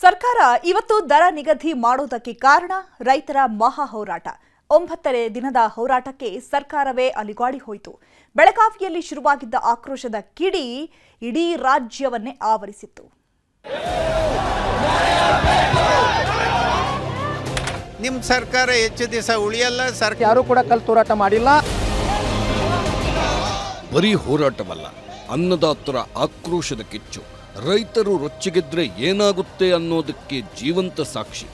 ಸರ್ಕಾರ ಇವತ್ತು ದರ ನಿಗದಿ ಮಾಡೋದಕ್ಕೆ ಕಾರಣ ರೈತರ ಮಹಾ ಹೋರಾಟ. 9ನೇ ದಿನದ ಹೋರಾಟಕ್ಕೆ ಸರ್ಕಾರವೇ ಅಲಿಗಾಡಿ ಹೋಯಿತು. ಬೆಳಗಾವಿಯಲ್ಲಿ ಶುರುವಾಗಿದ್ದ ಆಕ್ರೋಶದ ಕಿಡಿ ಇಡೀ ರಾಜ್ಯವನ್ನೇ ಆವರಿಸಿತ್ತು. ನಿಮ್ಮ ಸರ್ಕಾರ ಹೆಚ್ಚು ದಿವಸ ಉಳಿಯಲ್ಲ. ಯಾರು ಕೂಡ ಕಲ್ಲು ತೂರಾಟ ಮಾಡಿಲ್ಲ. ಬರೀ ಹೋರಾಟವಲ್ಲ, ಅನ್ನದಾತರ ಆಕ್ರೋಶದ ಕಿಚ್ಚು. ರೈತರು ರೊಚ್ಚಿಗೆದ್ರೆ ಏನಾಗುತ್ತೆ ಅನ್ನೋದಕ್ಕೆ ಜೀವಂತ ಸಾಕ್ಷಿ.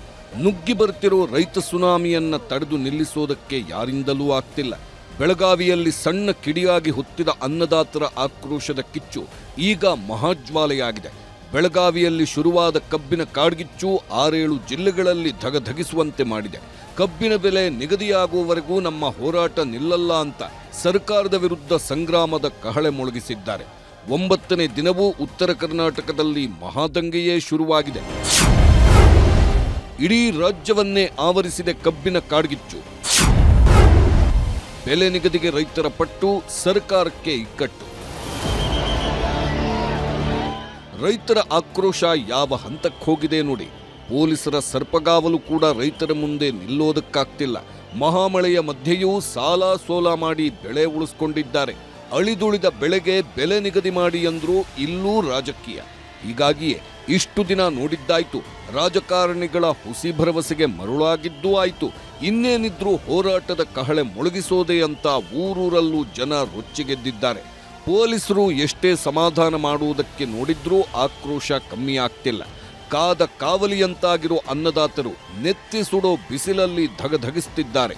ನುಗ್ಗಿ ಬರ್ತಿರೋ ರೈತ ಸುನಾಮಿಯನ್ನ ತಡೆದು ನಿಲ್ಲಿಸೋದಕ್ಕೆ ಯಾರಿಂದಲೂ ಆಗ್ತಿಲ್ಲ. ಬೆಳಗಾವಿಯಲ್ಲಿ ಸಣ್ಣ ಕಿಡಿಯಾಗಿ ಹೊತ್ತಿದ ಅನ್ನದಾತರ ಆಕ್ರೋಶದ ಕಿಚ್ಚು ಈಗ ಮಹಾಜ್ವಾಲೆಯಾಗಿದೆ. ಬೆಳಗಾವಿಯಲ್ಲಿ ಶುರುವಾದ ಕಬ್ಬಿನ ಕಾಡ್ಗಿಚ್ಚು 6-7 ಜಿಲ್ಲೆಗಳಲ್ಲಿ ಧಗಧಗಿಸುವಂತೆ ಮಾಡಿದೆ. ಕಬ್ಬಿನ ಬೆಲೆ ನಿಗದಿಯಾಗುವವರೆಗೂ ನಮ್ಮ ಹೋರಾಟ ನಿಲ್ಲಲ್ಲ ಅಂತ ಸರ್ಕಾರದ ವಿರುದ್ಧ ಸಂಗ್ರಾಮದ ಕಹಳೆ ಮೊಳಗಿಸಿದ್ದಾರೆ. 9ನೇ ದಿನವೂ ಉತ್ತರ ಕರ್ನಾಟಕದಲ್ಲಿ ಮಹಾದಂಗೆಯೇ ಶುರುವಾಗಿದೆ. ಇಡೀ ರಾಜ್ಯವನ್ನೇ ಆವರಿಸಿದೆ ಕಬ್ಬಿನ ಕಾಡ್ಗಿಚ್ಚು. ಬೆಲೆ ನಿಗದಿಗೆ ರೈತರ ಪಟ್ಟು, ಸರ್ಕಾರಕ್ಕೆ ಇಕ್ಕಟ್ಟು. ರೈತರ ಆಕ್ರೋಶ ಯಾವ ಹಂತಕ್ಕೆ ಹೋಗಿದೆ ನೋಡಿ. ಪೊಲೀಸರ ಸರ್ಪಗಾವಲು ಕೂಡ ರೈತರ ಮುಂದೆ ನಿಲ್ಲೋದಕ್ಕಾಗ್ತಿಲ್ಲ. ಮಹಾಮಳೆಯ ಮಧ್ಯೆಯೂ ಸಾಲ ಸೋಲ ಮಾಡಿ ಬೆಳೆ ಉಳಿಸ್ಕೊಂಡಿದ್ದಾರೆ. ಅಳಿದುಳಿದ ಬೆಳೆಗೆ ಬೆಲೆ ನಿಗದಿ ಮಾಡಿ ಅಂದ್ರೂ ಇಲ್ಲೂ ರಾಜಕೀಯ. ಹೀಗಾಗಿಯೇ ಇಷ್ಟು ದಿನ ನೋಡಿದ್ದಾಯ್ತು. ರಾಜಕಾರಣಿಗಳ ಹುಸಿ ಭರವಸೆಗೆ ಮರುಳಾಗಿದ್ದೂ ಆಯ್ತು. ಇನ್ನೇನಿದ್ರೂ ಹೋರಾಟದ ಕಹಳೆ ಮೊಳಗಿಸೋದೆ ಅಂತ ಊರೂರಲ್ಲೂ ಜನ ರೊಚ್ಚಿಗೆದ್ದಿದ್ದಾರೆ. ಪೊಲೀಸರು ಎಷ್ಟೇ ಸಮಾಧಾನ ಮಾಡುವುದಕ್ಕೆ ನೋಡಿದ್ರೂ ಆಕ್ರೋಶ ಕಮ್ಮಿ ಆಗ್ತಿಲ್ಲ. ಕಾದ ಕಾವಲಿಯಂತಾಗಿರೋ ಅನ್ನದಾತರು ನೆತ್ತಿ ಸುಡೋ ಬಿಸಿಲಲ್ಲಿ ಧಗಧಗಿಸುತ್ತಿದ್ದಾರೆ.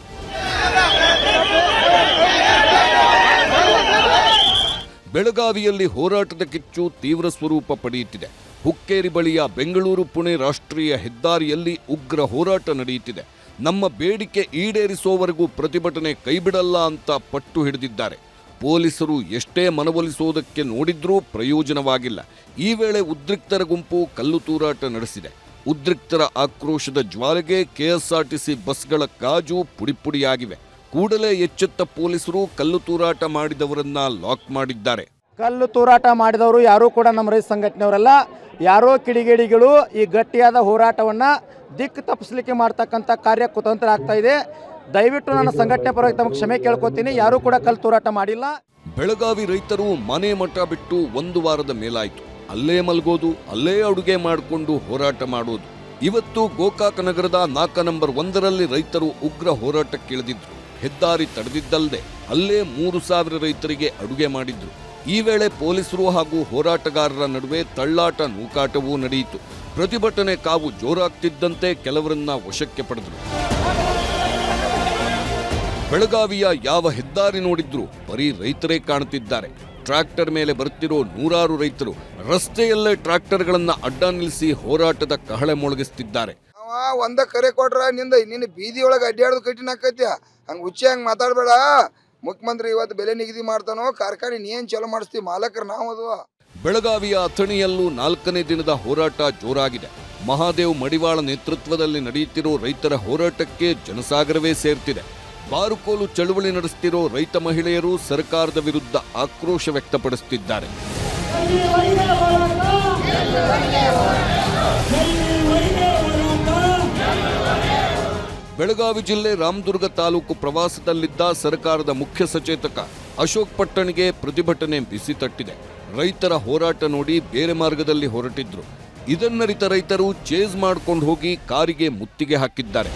ಬೆಳಗಾವಿಯಲ್ಲಿ ಹೋರಾಟದ ಕಿಚ್ಚು ತೀವ್ರ ಸ್ವರೂಪ ಪಡೆಯುತ್ತಿದೆ. ಹುಕ್ಕೇರಿ ಬಳಿಯ ಬೆಂಗಳೂರು ಪುಣೆ ರಾಷ್ಟ್ರೀಯ ಹೆದ್ದಾರಿಯಲ್ಲಿ ಉಗ್ರ ಹೋರಾಟ ನಡೆಯುತ್ತಿದೆ. ನಮ್ಮ ಬೇಡಿಕೆ ಈಡೇರಿಸುವವರೆಗೂ ಪ್ರತಿಭಟನೆ ಕೈಬಿಡಲ್ಲ ಅಂತ ಪಟ್ಟು ಹಿಡಿದಿದ್ದಾರೆ. ಪೊಲೀಸರು ಎಷ್ಟೇ ಮನವೊಲಿಸುವುದಕ್ಕೆ ನೋಡಿದ್ರೂ ಪ್ರಯೋಜನವಾಗಿಲ್ಲ. ಈ ವೇಳೆ ಉದ್ರಿಕ್ತರ ಗುಂಪು ಕಲ್ಲು ತೂರಾಟ ನಡೆಸಿದೆ. ಉದ್ರಿಕ್ತರ ಆಕ್ರೋಶದ ಜ್ವಾಲೆಗೆ ಕೆಎಸ್ಆರ್ಟಿಸಿ ಬಸ್ಗಳ ಗಾಜು ಪುಡಿಪುಡಿಯಾಗಿವೆ. ಕೂಡಲೇ ಎಚ್ಚೆತ್ತ ಪೊಲೀಸರು ಕಲ್ಲು ತೂರಾಟ ಮಾಡಿದವರನ್ನ ಲಾಕ್ ಮಾಡಿದ್ದಾರೆ. ಕಲ್ಲು ತೂರಾಟ ಮಾಡಿದವರು ಯಾರೂ ಕೂಡ ನಮ್ಮ ರೈತ ಸಂಘಟನೆಯವರಲ್ಲ. ಯಾರೋ ಕಿಡಿಗೇಡಿಗಳು ಈ ಗಟ್ಟಿಯಾದ ಹೋರಾಟವನ್ನ ದಿಕ್ಕು ತಪ್ಪಿಸಲಿಕ್ಕೆ ಮಾಡ್ತಕ್ಕಂಥ ಕಾರ್ಯ ಕುತಂತ್ರ ಆಗ್ತಾ ಇದೆ. ದಯವಿಟ್ಟು ನನ್ನ ಸಂಘಟನೆ ಪರವಾಗಿ ತಮಗೆ ಕ್ಷಮೆ ಕೇಳ್ಕೊತೀನಿ. ಯಾರೂ ಕೂಡ ಕಲ್ಲು ತೂರಾಟ ಮಾಡಿಲ್ಲ. ಬೆಳಗಾವಿ ರೈತರು ಮನೆ ಮಠ ಬಿಟ್ಟು 1 ವಾರದ ಮೇಲಾಯಿತು. ಅಲ್ಲೇ ಮಲ್ಗೋದು, ಅಲ್ಲೇ ಅಡುಗೆ ಮಾಡಿಕೊಂಡು ಹೋರಾಟ ಮಾಡೋದು. ಇವತ್ತು ಗೋಕಾಕ ನಗರದ 4 ನಂಬರ್ 1ರಲ್ಲಿ ರೈತರು ಉಗ್ರ ಹೋರಾಟಕ್ಕಿಳಿದಿದ್ರು. ಹೆದ್ದಾರಿ ತಡೆದಿದ್ದಲ್ಲದೆ ಅಲ್ಲೇ 3000 ರೈತರಿಗೆ ಅಡುಗೆ ಮಾಡಿದ್ರು. ಈ ವೇಳೆ ಪೊಲೀಸರು ಹಾಗೂ ಹೋರಾಟಗಾರರ ನಡುವೆ ತಳ್ಳಾಟ ನೂಕಾಟವೂ ನಡೆಯಿತು. ಪ್ರತಿಭಟನೆ ಕಾವು ಜೋರಾಗ್ತಿದ್ದಂತೆ ಕೆಲವರನ್ನ ವಶಕ್ಕೆ ಪಡೆದರು. ಬೆಳಗಾವಿಯ ಯಾವ ಹೆದ್ದಾರಿ ನೋಡಿದ್ರು ಬರೀ ರೈತರೇ ಕಾಣುತ್ತಿದ್ದಾರೆ. ಟ್ರ್ಯಾಕ್ಟರ್ ಮೇಲೆ ಬರ್ತಿರೋ 100 ರೈತರು ರಸ್ತೆಯಲ್ಲೇ ಟ್ರ್ಯಾಕ್ಟರ್ಗಳನ್ನ ಅಡ್ಡ ನಿಲ್ಲಿಸಿ ಹೋರಾಟದ ಕಹಳೆ ಮೊಳಗಿಸುತ್ತಿದ್ದಾರೆ. ಒಂದ ಕರೆ ಕೊಟ್ರ ನಿನ್ನ ಬೀದಿಯೊಳಗೆ ಅಡ್ಡಾಡೋದು ಕಠಿಣ ಆಕೈತಿ. ಹಂಗ ಹುಚ್ಚಿ ಹಂಗ ಮಾತಾಡ್ಬೇಡ. ಮುಖ್ಯಮಂತ್ರಿ ಇವತ್ತು ಬೆಲೆ ನಿಗದಿ ಮಾಡ್ತಾನೋ, ಕಾರ್ಖಾನೆ ನೀನ್ ಚಾಲೂ ಮಾಡಿಸ್ತೀವಿ, ಮಾಲಕರು ನಾವು. ಬೆಳಗಾವಿಯ ಅಥಣಿಯಲ್ಲೂ 4ನೇ ದಿನದ ಹೋರಾಟ ಜೋರಾಗಿದೆ. ಮಹಾದೇವ್ ಮಡಿವಾಳ ನೇತೃತ್ವದಲ್ಲಿ ನಡೆಯುತ್ತಿರೋ ರೈತರ ಹೋರಾಟಕ್ಕೆ ಜನಸಾಗರವೇ ಸೇರ್ತಿದೆ. ಬಾರುಕೋಲು ಚಳುವಳಿ ನಡೆಸುತ್ತಿರೋ ರೈತ ಮಹಿಳೆಯರು ಸರ್ಕಾರದ ವಿರುದ್ಧ ಆಕ್ರೋಶ ವ್ಯಕ್ತಪಡಿಸುತ್ತಿದ್ದಾರೆ. ಬೆಳಗಾವಿ ಜಿಲ್ಲೆ ರಾಮದುರ್ಗ ತಾಲೂಕು ಪ್ರವಾಸದಲ್ಲಿದ್ದ ಸರ್ಕಾರದ ಮುಖ್ಯ ಸಚೇತಕ ಅಶೋಕ್ ಪಟ್ಟಣಿಗೆ ಪ್ರತಿಭಟನೆ ಬಿಸಿ ತಟ್ಟಿದೆ. ರೈತರ ಹೋರಾಟ ನೋಡಿ ಬೇರೆ ಮಾರ್ಗದಲ್ಲಿ ಹೊರಟಿದ್ರು. ಇದನ್ನರಿತ ರೈತರು ಚೇಸ್ ಮಾಡ್ಕೊಂಡು ಹೋಗಿ ಕಾರಿಗೆ ಮುತ್ತಿಗೆ ಹಾಕಿದ್ದಾರೆ.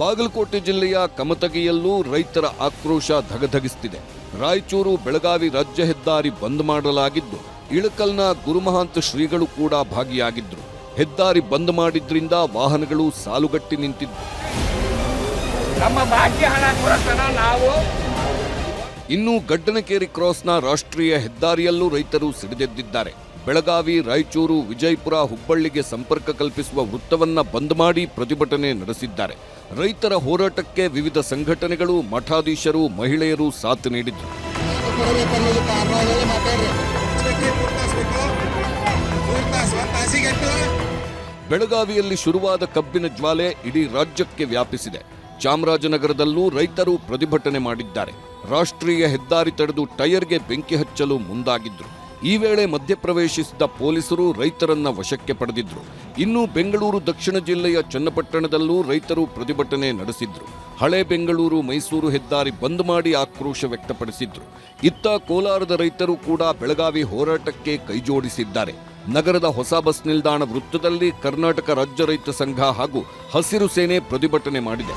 ಬಾಗಲಕೋಟೆ ಜಿಲ್ಲೆಯ ಕಮತಗಿಯಲ್ಲೂ ರೈತರ ಆಕ್ರೋಶ ಧಗಧಗಿಸುತ್ತಿದೆ. ರಾಯಚೂರು ಬೆಳಗಾವಿ ರಾಜ್ಯ ಹೆದ್ದಾರಿ ಬಂದ್ ಮಾಡಲಾಗಿದ್ದು, ಇಳಕಲ್ನ ಗುರುಮಹಾಂತ ಶ್ರೀಗಳು ಕೂಡ ಭಾಗಿಯಾಗಿದ್ರು. ಹೆದ್ದಾರಿ ಬಂದ್ ಮಾಡಿದ್ರಿಂದ ವಾಹನಗಳು ಸಾಲುಗಟ್ಟಿ ನಿಂತಿದ್ದು. ಇನ್ನು ಗಡ್ಡನಕೇರಿ ಕ್ರಾಸ್ನ ರಾಷ್ಟ್ರೀಯ ಹೆದ್ದಾರಿಯಲ್ಲೂ ರೈತರು ಸಿಡಿದೆದ್ದಿದ್ದಾರೆ. ಬೆಳಗಾವಿ, ರಾಯಚೂರು, ವಿಜಯಪುರ, ಹುಬ್ಬಳ್ಳಿಗೆ ಸಂಪರ್ಕ ಕಲ್ಪಿಸುವ ವೃತ್ತವನ್ನ ಬಂದ್ ಮಾಡಿ ಪ್ರತಿಭಟನೆ ನಡೆಸಿದ್ದಾರೆ. ರೈತರ ಹೋರಾಟಕ್ಕೆ ವಿವಿಧ ಸಂಘಟನೆಗಳು, ಮಠಾಧೀಶರು, ಮಹಿಳೆಯರು ಸಾಥ್ ನೀಡಿದ್ರು. ಬೆಳಗಾವಿಯಲ್ಲಿ ಶುರುವಾದ ಕಬ್ಬಿನ ಜ್ವಾಲೆ ಇಡೀ ರಾಜ್ಯಕ್ಕೆ ವ್ಯಾಪಿಸಿದೆ. ಚಾಮರಾಜನಗರದಲ್ಲೂ ರೈತರು ಪ್ರತಿಭಟನೆ ಮಾಡಿದ್ದಾರೆ. ರಾಷ್ಟ್ರೀಯ ಹೆದ್ದಾರಿ ತಡೆದು ಟೈರ್ಗೆ ಬೆಂಕಿ ಹಚ್ಚಲು ಮುಂದಾಗಿದ್ರು. ಈ ವೇಳೆ ಮಧ್ಯಪ್ರವೇಶಿಸಿದ ಪೊಲೀಸರು ರೈತರನ್ನ ವಶಕ್ಕೆ ಪಡೆದಿದ್ರು. ಇನ್ನು ಬೆಂಗಳೂರು ದಕ್ಷಿಣ ಜಿಲ್ಲೆಯ ಚನ್ನಪಟ್ಟಣದಲ್ಲೂ ರೈತರು ಪ್ರತಿಭಟನೆ ನಡೆಸಿದ್ರು. ಹಳೆ ಬೆಂಗಳೂರು ಮೈಸೂರು ಹೆದ್ದಾರಿ ಬಂದ್ ಮಾಡಿ ಆಕ್ರೋಶ ವ್ಯಕ್ತಪಡಿಸಿದ್ರು. ಇತ್ತ ಕೋಲಾರದ ರೈತರು ಕೂಡ ಬೆಳಗಾವಿ ಹೋರಾಟಕ್ಕೆ ಕೈಜೋಡಿಸಿದ್ದಾರೆ. ನಗರದ ಹೊಸ ಬಸ್ ನಿಲ್ದಾಣ ವೃತ್ತದಲ್ಲಿ ಕರ್ನಾಟಕ ರಾಜ್ಯ ರೈತ ಸಂಘ ಹಾಗೂ ಹಸಿರು ಸೇನೆ ಪ್ರತಿಭಟನೆ ಮಾಡಿದೆ.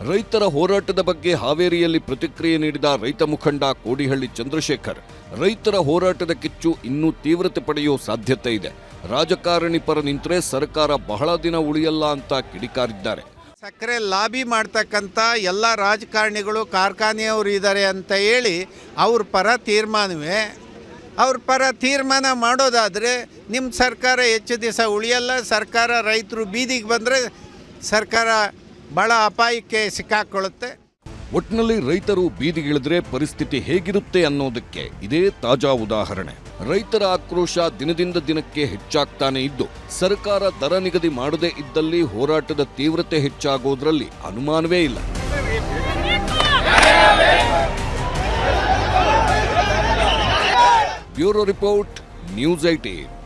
ರೈತರ ಹೋರಾಟದ ಬಗ್ಗೆ ಹಾವೇರಿಯಲ್ಲಿ ಪ್ರತಿಕ್ರಿಯೆ ನೀಡಿದ ರೈತ ಮುಖಂಡ ಕೋಡಿಹಳ್ಳಿ ಚಂದ್ರಶೇಖರ್, ರೈತರ ಹೋರಾಟದ ಕಿಚ್ಚು ಇನ್ನೂ ತೀವ್ರತೆ ಪಡೆಯುವ ಸಾಧ್ಯತೆ ಇದೆ. ರಾಜಕಾರಣಿ ಪರ ನಿಂತರೆ ಸರ್ಕಾರ ಬಹಳ ದಿನ ಉಳಿಯಲ್ಲ ಅಂತ ಕಿಡಿಕಾರಿದ್ದಾರೆ. ಸಕ್ಕರೆ ಲಾಬಿ ಮಾಡ್ತಕ್ಕಂಥ ಎಲ್ಲ ರಾಜಕಾರಣಿಗಳು ಕಾರ್ಖಾನೆಯವರು ಇದ್ದಾರೆ ಅಂತ ಹೇಳಿ ಅವ್ರ ಪರ ತೀರ್ಮಾನ ಮಾಡೋದಾದರೆ ನಿಮ್ಮ ಸರ್ಕಾರ ಹೆಚ್ಚು ದಿವಸ ಉಳಿಯಲ್ಲ. ಸರ್ಕಾರ ರೈತರು ಬೀದಿಗೆ ಬಂದರೆ ಸರ್ಕಾರ ಬಹಳ ಅಪಾಯಕ್ಕೆ ಸಿಕ್ಕಾಕೊಳ್ಳುತ್ತೆ. ಒಟ್ಟಿನಲ್ಲಿ ರೈತರು ಬೀದಿಗಿಳಿದ್ರೆ ಪರಿಸ್ಥಿತಿ ಹೇಗಿರುತ್ತೆ ಅನ್ನೋದಕ್ಕೆ ಇದೇ ತಾಜಾ ಉದಾಹರಣೆ. ರೈತರ ಆಕ್ರೋಶ ದಿನದಿಂದ ದಿನಕ್ಕೆ ಹೆಚ್ಚಾಗ್ತಾನೆ ಇದ್ದು, ಸರ್ಕಾರ ದರ ನಿಗದಿ ಮಾಡದೇ ಇದ್ದಲ್ಲಿ ಹೋರಾಟದ ತೀವ್ರತೆ ಹೆಚ್ಚಾಗೋದ್ರಲ್ಲಿ ಅನುಮಾನವೇ ಇಲ್ಲ. Bureau report, news 18.